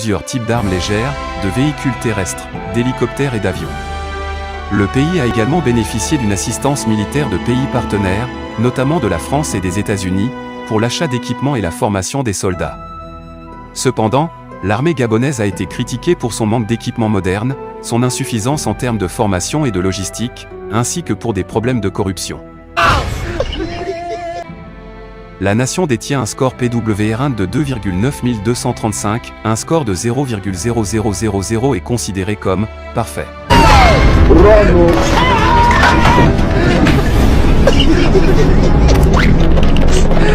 plusieurs types d'armes légères, de véhicules terrestres, d'hélicoptères et d'avions. Le pays a également bénéficié d'une assistance militaire de pays partenaires, notamment de la France et des États-Unis, pour l'achat d'équipements et la formation des soldats. Cependant, l'armée gabonaise a été critiquée pour son manque d'équipements modernes, son insuffisance en termes de formation et de logistique, ainsi que pour des problèmes de corruption. La nation détient un score PWR1 de 2,9235, un score de 0,0000 est considéré comme « parfait ».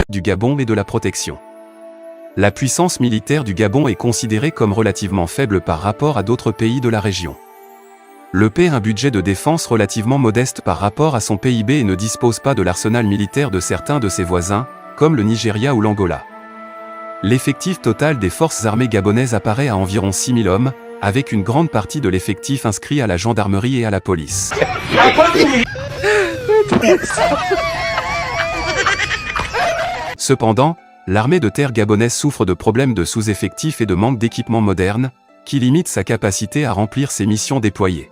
Du Gabon et de la protection. La puissance militaire du Gabon est considérée comme relativement faible par rapport à d'autres pays de la région. Le pays a un budget de défense relativement modeste par rapport à son PIB et ne dispose pas de l'arsenal militaire de certains de ses voisins, comme le Nigeria ou l'Angola. L'effectif total des forces armées gabonaises apparaît à environ 6000 hommes, avec une grande partie de l'effectif inscrit à la gendarmerie et à la police. Cependant, l'armée de terre gabonaise souffre de problèmes de sous-effectifs et de manque d'équipements modernes, qui limitent sa capacité à remplir ses missions déployées.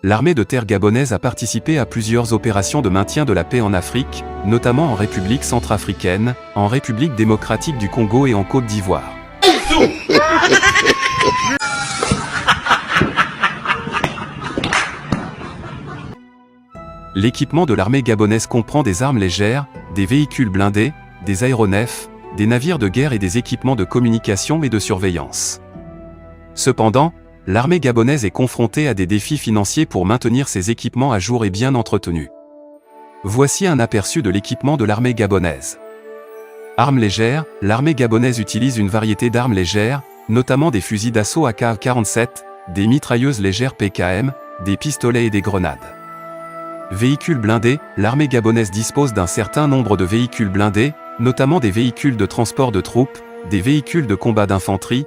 L'armée de terre gabonaise a participé à plusieurs opérations de maintien de la paix en Afrique, notamment en République centrafricaine, en République démocratique du Congo et en Côte d'Ivoire. L'équipement de l'armée gabonaise comprend des armes légères, des véhicules blindés, des aéronefs, des navires de guerre et des équipements de communication et de surveillance. Cependant, l'armée gabonaise est confrontée à des défis financiers pour maintenir ses équipements à jour et bien entretenus. Voici un aperçu de l'équipement de l'armée gabonaise. Armes légères, l'armée gabonaise utilise une variété d'armes légères, notamment des fusils d'assaut AK-47, des mitrailleuses légères PKM, des pistolets et des grenades. Véhicules blindés, l'armée gabonaise dispose d'un certain nombre de véhicules blindés, notamment des véhicules de transport de troupes, des véhicules de combat d'infanterie,